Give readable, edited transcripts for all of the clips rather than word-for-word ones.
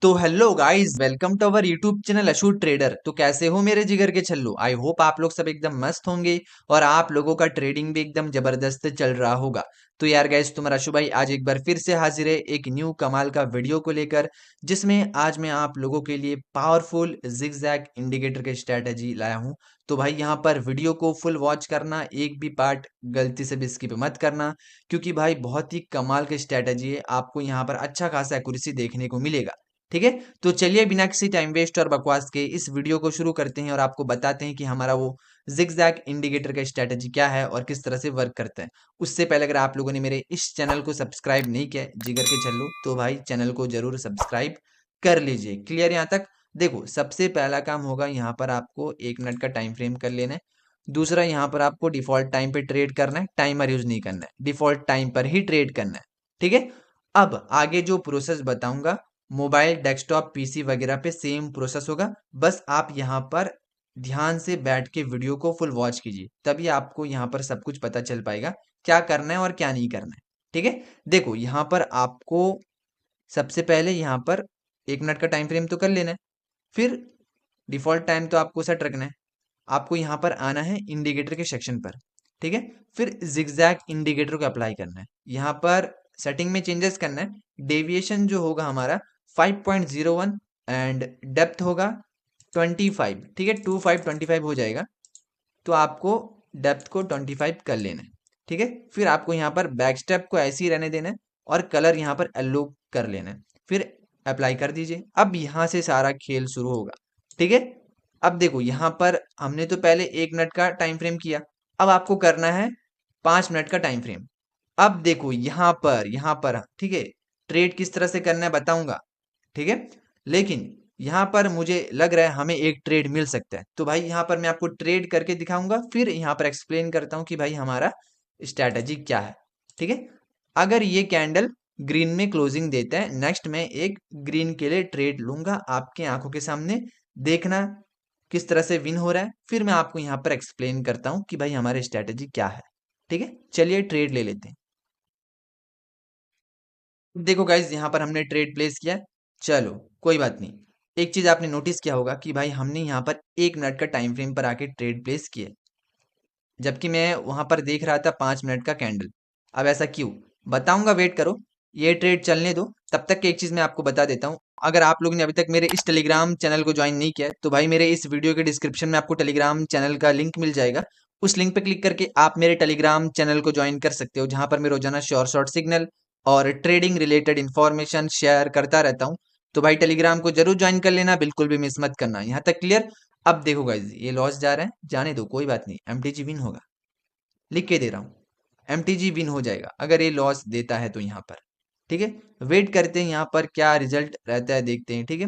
तो hello guys, welcome to our YouTube channel अशूट trader. तो कैसे हो मेरे जिगर के छल्लू? आई होप आप लोग सब एकदम मस्त होंगे और आप लोगों का ट्रेडिंग भी एकदम जबरदस्त चल रहा होगा। तो यार गाइस, तुम्हारा अशु भाई आज एक बार फिर से हाजिर है एक न्यू कमाल का वीडियो को लेकर, जिसमें आज मैं आप लोगों के लिए पावरफुल जिगजैग इंडिकेटर की स्ट्रेटेजी लाया हूं। तो भाई यहाँ पर वीडियो को फुल वॉच करना, एक भी पार्ट गलती से भी स्किप मत करना, क्योंकि भाई बहुत ही कमाल की स्ट्रेटेजी है। आपको यहाँ पर अच्छा खासा एक्यूरेसी देखने को मिलेगा। ठीक है, तो चलिए बिना किसी टाइम वेस्ट और बकवास के इस वीडियो को शुरू करते हैं और आपको बताते हैं कि हमारा वो जिगजैग इंडिकेटर का स्ट्रेटेजी क्या है और किस तरह से वर्क करता है। उससे पहले अगर आप लोगों ने मेरे इस चैनल को सब्सक्राइब नहीं किया है जिगर के छल्लू, तो भाई चैनल को जरूर सब्सक्राइब कर लीजिए। क्लियर यहाँ तक? देखो, सबसे पहला काम होगा यहाँ पर आपको 1 मिनट का टाइम फ्रेम कर लेना है। दूसरा, यहाँ पर आपको डिफॉल्ट टाइम पे ट्रेड करना है, टाइमर यूज नहीं करना है, डिफॉल्ट टाइम पर ही ट्रेड करना है। ठीक है, अब आगे जो प्रोसेस बताऊंगा मोबाइल, डेस्कटॉप, पीसी वगैरह पे सेम प्रोसेस होगा। बस आप यहाँ पर ध्यान से बैठ के वीडियो को फुल वॉच कीजिए, तभी आपको यहाँ पर सब कुछ पता चल पाएगा क्या करना है और क्या नहीं करना है। ठीक है, देखो यहाँ पर आपको सबसे पहले यहाँ पर 1 मिनट का टाइम फ्रेम तो कर लेना है। फिर डिफॉल्ट टाइम तो आपको सेट रखना है। आपको यहाँ पर आना है इंडिकेटर के सेक्शन पर। ठीक है, फिर जिगजैग इंडिकेटर को अप्लाई करना है। यहाँ पर सेटिंग में चेंजेस करना है। डेविएशन जो होगा हमारा 5.01 एंड डेप्थ होगा 25। ठीक है, 25 हो जाएगा, तो आपको डेप्थ को 25 कर लेना है। ठीक है, फिर आपको यहाँ पर बैक स्टेप को ऐसे ही रहने देना है और कलर यहाँ पर येलो कर लेना है। फिर अप्लाई कर दीजिए। अब यहाँ से सारा खेल शुरू होगा। ठीक है, अब देखो यहाँ पर हमने तो पहले 1 मिनट का टाइम फ्रेम किया, अब आपको करना है 5 मिनट का टाइम फ्रेम। अब देखो यहाँ पर ठीक है, ट्रेड किस तरह से करना है बताऊंगा। ठीक है, लेकिन यहाँ पर मुझे लग रहा है हमें एक ट्रेड मिल सकता है, तो भाई यहाँ पर मैं आपको ट्रेड करके दिखाऊंगा, फिर यहाँ पर एक्सप्लेन करता हूँ कि भाई हमारा स्ट्रैटेजी क्या है। ठीक है, अगर ये कैंडल ग्रीन में क्लोजिंग देता है, नेक्स्ट मैं एक ग्रीन के लिए ट्रेड लूंगा आपके आंखों के सामने। देखना किस तरह से विन हो रहा है, फिर मैं आपको यहाँ पर एक्सप्लेन करता हूँ कि भाई हमारी स्ट्रैटेजी क्या है। ठीक है, चलिए ट्रेड ले लेते हैं। देखो गाइज, यहाँ पर हमने ट्रेड प्लेस किया। चलो कोई बात नहीं। एक चीज आपने नोटिस किया होगा कि भाई हमने यहाँ पर 1 मिनट का टाइम फ्रेम पर आके ट्रेड प्लेस किया, जबकि मैं वहां पर देख रहा था 5 मिनट का कैंडल। अब ऐसा क्यों बताऊंगा, वेट करो, ये ट्रेड चलने दो। तब तक की एक चीज मैं आपको बता देता हूँ। अगर आप लोग ने अभी तक मेरे इस टेलीग्राम चैनल को ज्वाइन नहीं किया है, तो भाई मेरे इस वीडियो के डिस्क्रिप्शन में आपको टेलीग्राम चैनल का लिंक मिल जाएगा। उस लिंक पे क्लिक करके आप मेरे टेलीग्राम चैनल को ज्वाइन कर सकते हो, जहां पर मैं रोजाना शॉर्ट शॉर्ट सिग्नल और ट्रेडिंग रिलेटेड इंफॉर्मेशन शेयर करता रहता हूँ। तो भाई टेलीग्राम को जरूर ज्वाइन कर लेना, बिल्कुल भी मिस मत करना। यहाँ तक क्लियर? अब देखो गाइज, ये लॉस जा रहा है, जाने दो, कोई बात नहीं, एमटीजी विन होगा। लिख के दे रहा हूँ, एमटीजी विन हो जाएगा अगर ये लॉस देता है तो यहाँ पर। ठीक है, वेट करते हैं यहाँ पर क्या रिजल्ट रहता है, देखते हैं। ठीक है,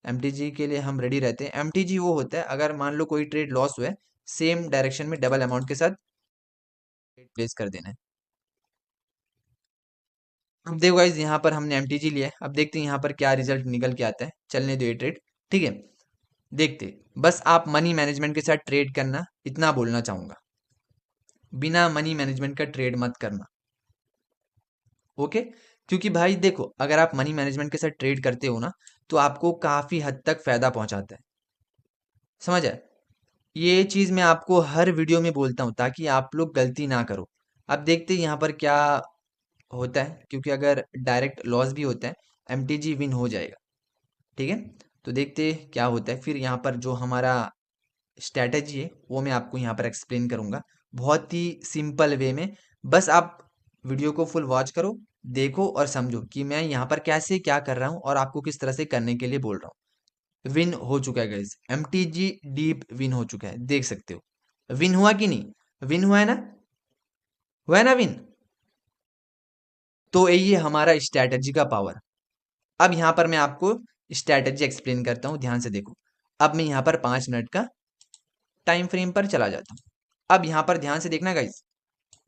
एमटीजी के लिए हम रेडी रहते हैं। एमटीजी वो होता है अगर मान लो कोई ट्रेड लॉस हुआ है, सेम डायरेक्शन में डबल अमाउंट के साथ प्लेस कर देना है। अब देखो गाइस, यहाँ पर हमने एमटीजी लिया है, अब देखते हैं यहाँ पर क्या रिजल्ट निकल के आता है। चलने दो ये ट्रेड। ठीक है, देखते। बस आप मनी मैनेजमेंट के साथ ट्रेड करना, इतना बोलना चाहूंगा। बिना मनी मैनेजमेंट का ट्रेड मत करना। ओके, क्योंकि भाई देखो, अगर आप मनी मैनेजमेंट के साथ ट्रेड करते हो ना, तो आपको काफी हद तक फायदा पहुंचाता है। समझ आए? ये चीज मैं आपको हर वीडियो में बोलता हूँ ताकि आप लोग गलती ना करो। अब देखते हैं यहाँ पर क्या होता है, क्योंकि अगर डायरेक्ट लॉस भी होता है, एमटीजी विन हो जाएगा। ठीक है, तो देखते हैं क्या होता है। फिर यहाँ पर जो हमारा स्ट्रैटेजी है वो मैं आपको यहाँ पर एक्सप्लेन करूंगा बहुत ही सिंपल वे में। बस आप वीडियो को फुल वॉच करो, देखो और समझो कि मैं यहाँ पर कैसे क्या कर रहा हूँ और आपको किस तरह से करने के लिए बोल रहा हूँ। विन हो चुका है गाइस, एमटीजी डीप विन हो चुका है, देख सकते हो। विन हुआ कि नहीं? विन हुआ है ना? हुआ है ना विन? तो यही है हमारा स्ट्रैटेजी का पावर। अब यहाँ पर मैं आपको स्ट्रैटेजी एक्सप्लेन करता हूँ, ध्यान से देखो। अब मैं यहाँ पर 5 मिनट का टाइम फ्रेम पर चला जाता हूँ। अब यहाँ पर ध्यान से देखना गाइस,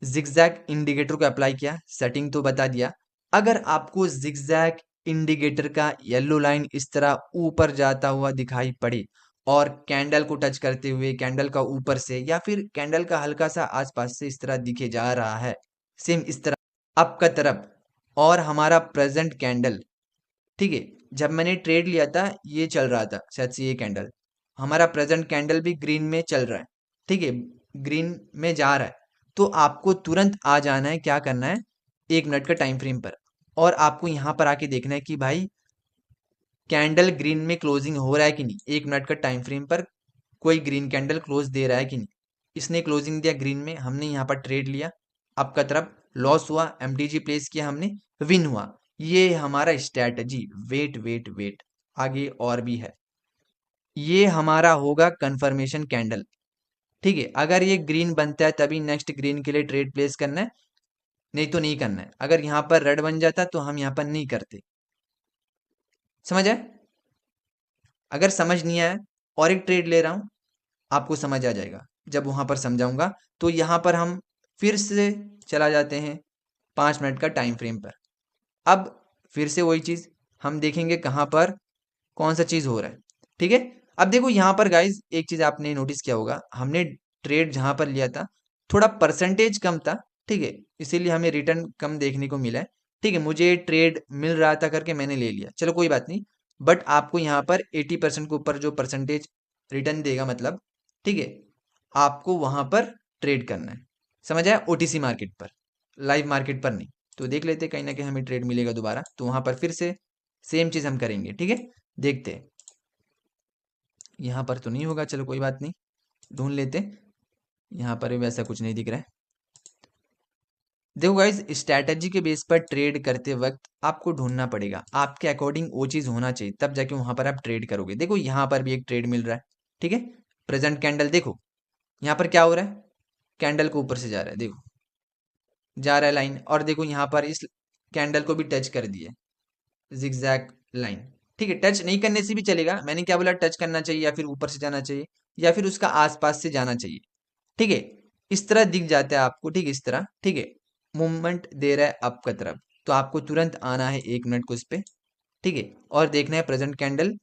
जिगजैग इंडिकेटर को अप्लाई किया, सेटिंग तो बता दिया। अगर आपको जिगजैग इंडिकेटर का येलो लाइन इस तरह ऊपर जाता हुआ दिखाई पड़े और कैंडल को टच करते हुए कैंडल का ऊपर से या फिर कैंडल का हल्का सा आसपास से इस तरह दिखे जा रहा है, सेम इस तरह अप का तरफ, और हमारा प्रेजेंट कैंडल, ठीक है, जब मैंने ट्रेड लिया था ये चल रहा था शायद से ये कैंडल, हमारा प्रेजेंट कैंडल भी ग्रीन में चल रहा है, ठीक है, ग्रीन में जा रहा है। तो आपको तुरंत आ जाना है, क्या करना है, 1 मिनट का टाइम फ्रेम पर, और आपको यहाँ पर आके देखना है कि भाई कैंडल ग्रीन में क्लोजिंग हो रहा है कि नहीं। 1 मिनट का टाइम फ्रेम पर कोई ग्रीन कैंडल क्लोज दे रहा है कि नहीं। इसने क्लोजिंग दिया ग्रीन में, हमने यहाँ पर ट्रेड लिया, आपका तरफ लॉस हुआ, एमटीजी प्लेस किया हमने, विन हुआ। ये हमारा स्ट्रैटेजी। वेट वेट वेट, आगे और भी है। ये हमारा होगा कंफर्मेशन कैंडल, ठीक है। अगर ये ग्रीन बनता है तभी नेक्स्ट ग्रीन के लिए ट्रेड प्लेस करना है, नहीं तो नहीं करना है। अगर यहाँ पर रेड बन जाता तो हम यहाँ पर नहीं करते। समझ आए? अगर समझ नहीं आया और एक ट्रेड ले रहा हूं, आपको समझ आ जाएगा जब वहां पर समझाऊंगा। तो यहां पर हम फिर से चला जाते हैं 5 मिनट का टाइम फ्रेम पर। अब फिर से वही चीज हम देखेंगे कहां पर कौन सा चीज हो रहा है, ठीक है। अब देखो यहाँ पर गाइज एक चीज आपने नोटिस किया होगा, हमने ट्रेड जहां पर लिया था थोड़ा परसेंटेज कम था, ठीक है, इसीलिए हमें रिटर्न कम देखने को मिला है, ठीक है। मुझे ट्रेड मिल रहा था करके मैंने ले लिया, चलो कोई बात नहीं। बट आपको यहाँ पर 80% के ऊपर जो परसेंटेज रिटर्न देगा, मतलब, ठीक है, आपको वहां पर ट्रेड करना है। समझ आया? ओटीसी मार्केट पर, लाइव मार्केट पर नहीं। तो देख लेते कहीं ना कहीं हमें ट्रेड मिलेगा दोबारा, तो वहां पर फिर से सेम चीज हम करेंगे, ठीक है। देखते हैं, यहाँ पर तो नहीं होगा, चलो कोई बात नहीं, ढूंढ लेते। यहाँ पर भी वैसा कुछ नहीं दिख रहा है। देखो गाइज, स्ट्रैटेजी के बेस पर ट्रेड करते वक्त आपको ढूंढना पड़ेगा, आपके अकॉर्डिंग वो चीज होना चाहिए, तब जाके वहां पर आप ट्रेड करोगे। देखो यहाँ पर भी एक ट्रेड मिल रहा है, ठीक है। प्रेजेंट कैंडल देखो, यहाँ पर क्या हो रहा है, कैंडल को ऊपर से जा रहा है, देखो जा रहा है लाइन, और देखो यहाँ पर इस कैंडल को भी टच कर दिया, जिगजैग लाइन, ठीक है। टच नहीं करने से भी चलेगा, मैंने क्या बोला, टच करना चाहिए या फिर ऊपर से जाना चाहिए या फिर उसका आसपास से जाना चाहिए, ठीक है। इस तरह दिख जाता है आपको, ठीक है, इस तरह, ठीक है, मूवमेंट दे रहा है अप का तरफ, तो आपको तुरंत आना है 1 मिनट को इस पे, ठीक है, और देखना है प्रेजेंट कैंडल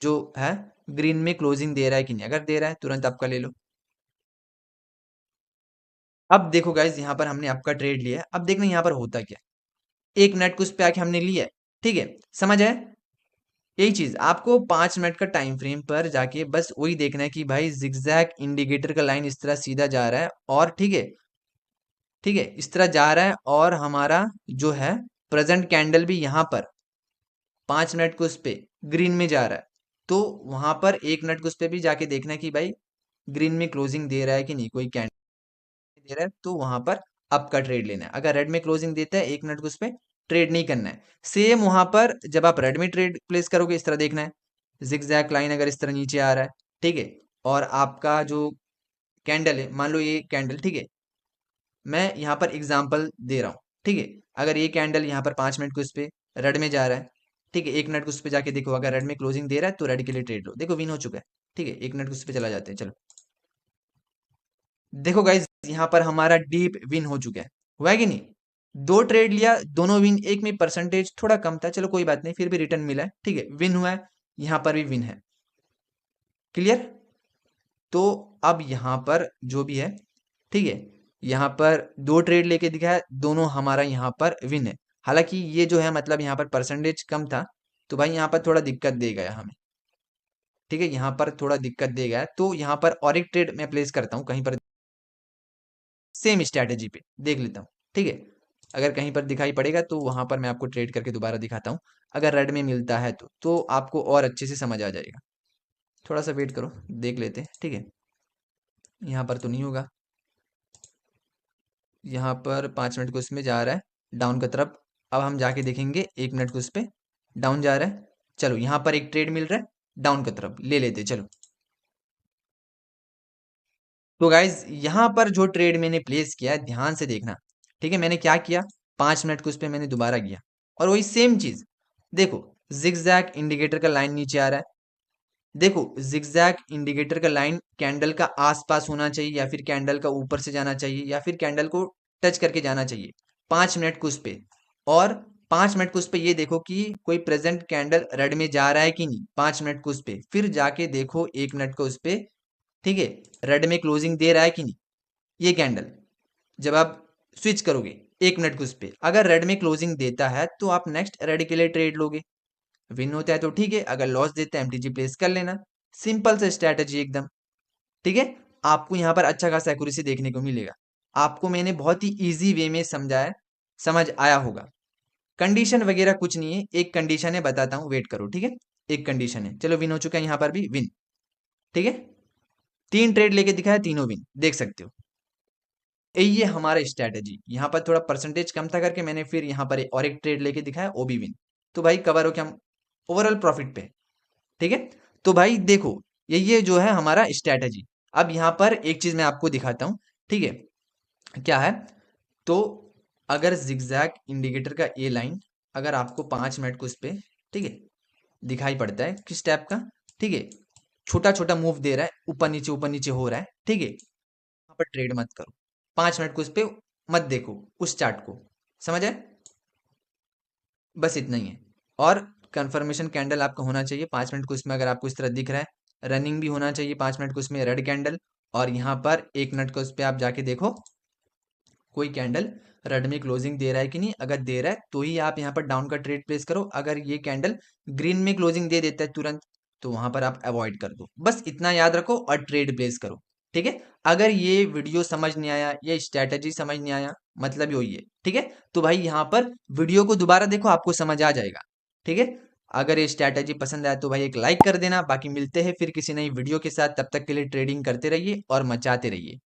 जो है ग्रीन में क्लोजिंग दे रहा है कि नहीं। अगर दे रहा है तुरंत आपका ले लो। अब देखो गाइज, यहाँ पर हमने आपका ट्रेड लिया है, अब देखना यहाँ पर होता क्या। 1 मिनट को उस पे आके हमने लिया है, ठीक है, समझ आए? यही चीज आपको 5 मिनट का टाइम फ्रेम पर जाके बस वही देखना है कि भाई जिगजैग इंडिकेटर का लाइन इस तरह सीधा जा रहा है, और ठीक है, ठीक है, इस तरह जा रहा है, और हमारा जो है प्रेजेंट कैंडल भी यहाँ पर 5 मिनट को उस पे ग्रीन में जा रहा है। तो वहां पर 1 मिनट को उस पे भी जाके देखना है कि भाई ग्रीन में क्लोजिंग दे रहा है कि नहीं, कोई कैंडल दे रहा है तो वहां पर अप का ट्रेड लेना है। अगर रेड में क्लोजिंग देता है 1 मिनट को उस पे ट्रेड नहीं करना है। सेम वहां पर जब आप रेड में ट्रेड प्लेस करोगे, इस तरह देखना है, जिगजैग लाइन अगर इस तरह नीचे आ रहा है, ठीक है, और आपका जो कैंडल है, मान लो ये कैंडल, ठीक है, मैं यहाँ पर एग्जाम्पल दे रहा हूँ, ठीक है, अगर ये कैंडल यहाँ पर 5 मिनट को इस पे रेड में जा रहा है, ठीक है, 1 मिनट को उस पे जाके देखो, अगर रेड में क्लोजिंग दे रहा है तो रेड के लिए ट्रेड लो, देखो विन हो चुका है, ठीक है। 1 मिनट को उस पे चला जाते हैं, चलो देखो गाइज, यहाँ पर हमारा डीप विन हो चुका है, हुआ है कि नहीं। दो ट्रेड लिया, दोनों विन, एक में परसेंटेज थोड़ा कम था, चलो कोई बात नहीं, फिर भी रिटर्न मिला है, ठीक है, विन हुआ है, यहाँ पर भी विन है। क्लियर? तो अब यहाँ पर जो भी है, ठीक है, यहाँ पर दो ट्रेड लेके दिखा है, दोनों हमारा यहाँ पर विन है। हालांकि ये जो है मतलब यहाँ पर परसेंटेज कम था, तो भाई यहाँ पर थोड़ा दिक्कत दे गया हमें, ठीक है, यहाँ पर थोड़ा दिक्कत दे गया, तो यहाँ पर और एक ट्रेड मैं प्लेस करता हूँ कहीं पर, सेम स्ट्रैटेजी पे देख लेता हूँ, ठीक है। अगर कहीं पर दिखाई पड़ेगा तो वहां पर मैं आपको ट्रेड करके दोबारा दिखाता हूँ। अगर रेड में मिलता है तो आपको और अच्छे से समझ आ जाएगा। थोड़ा सा वेट करो, देख लेते हैं, ठीक है। यहाँ पर तो नहीं होगा, यहाँ पर 5 मिनट को इसमें जा रहा है डाउन की तरफ। अब हम जाके देखेंगे 1 मिनट को इस पे डाउन जा रहा है, चलो यहाँ पर एक ट्रेड मिल रहा है डाउन की तरफ, ले लेते चलो। तो गाइज यहाँ पर जो ट्रेड मैंने प्लेस किया है, ध्यान से देखना, ठीक है। मैंने क्या किया, 5 मिनट को उस पर मैंने दोबारा किया, और वही सेम चीज देखो, जिगजैग इंडिकेटर का लाइन नीचे आ रहा है, देखो जिगजैग इंडिकेटर का लाइन कैंडल का आसपास होना चाहिए, या फिर कैंडल का ऊपर से जाना चाहिए, या फिर कैंडल को टच करके जाना चाहिए 5 मिनट को उस पे। और 5 मिनट को उस पे ये देखो कि कोई प्रेजेंट कैंडल रेड में जा रहा है कि नहीं, 5 मिनट को उस पे फिर जाके देखो 1 मिनट को उस पे, ठीक है, रेड में क्लोजिंग दे रहा है कि नहीं ये कैंडल। जब आप स्विच करोगे 1 मिनट को उस पे, अगर रेड में क्लोजिंग देता है तो आप नेक्स्ट रेड के लिए ट्रेड लोगे, विन होता है तो ठीक है, अगर लॉस देता है एमटीजी प्लेस कर लेना। सिंपल सा स्ट्रैटेजी एकदम। ठीक है, आपको यहाँ पर अच्छा खासा एक्यूरेसी देखने को मिलेगा। आपको मैंने बहुत ही इजी वे में समझाया, समझ आया होगा। कंडीशन वगैरह कुछ नहीं है, एक कंडीशन है, बताता हूँ, वेट करो। ठीक है, एक कंडीशन है। चलो, विन हो चुका है यहाँ पर भी, विन। ठीक है, 3 ट्रेड लेके दिखाया, तीनों विन, देख सकते हो। ये हमारा स्ट्रैटेजी। यहाँ पर थोड़ा परसेंटेज कम था करके मैंने फिर यहाँ पर और एक ट्रेड लेके दिखाया, वो भी विन। तो भाई कवर हो क्या, हम ओवरऑल प्रॉफिट पे। ठीक है, तो भाई देखो, ये जो है हमारा स्ट्रैटेजी। अब यहाँ पर एक चीज मैं आपको दिखाता हूँ। ठीक है, क्या है, तो अगर जिगजैग इंडिकेटर का ए लाइन अगर आपको 5 मिनट को इस पे, ठीक है, दिखाई पड़ता है किस टाइप का, ठीक है, छोटा छोटा मूव दे रहा है, ऊपर नीचे हो रहा है, ठीक है, यहाँ पर ट्रेड मत करो। 5 मिनट को इस पे मत देखो, उस चार्ट को, समझ आए, बस इतना ही है। और कंफर्मेशन कैंडल आपका होना चाहिए 5 मिनट को इसमें, अगर आपको इस तरह दिख रहा है, रनिंग भी होना चाहिए 5 मिनट को इसमें, रेड कैंडल। और यहाँ पर 1 मिनट को इस पे आप जाके देखो कोई कैंडल रेड में क्लोजिंग दे रहा है कि नहीं, अगर दे रहा है तो ही आप यहाँ पर डाउन का ट्रेड प्लेस करो। अगर ये कैंडल ग्रीन में क्लोजिंग दे देता है तुरंत, तो वहां पर आप अवॉइड कर दो। बस इतना याद रखो और ट्रेड प्लेस करो। ठीक है, अगर ये वीडियो समझ नहीं आया, ये स्ट्रैटेजी समझ नहीं आया, मतलब यही है। ठीक है, तो भाई यहाँ पर वीडियो को दोबारा देखो, आपको समझ आ जाएगा। ठीक है, अगर ये स्ट्रैटेजी पसंद आया तो भाई एक लाइक कर देना। बाकी मिलते हैं फिर किसी नई वीडियो के साथ, तब तक के लिए ट्रेडिंग करते रहिए और मचाते रहिए।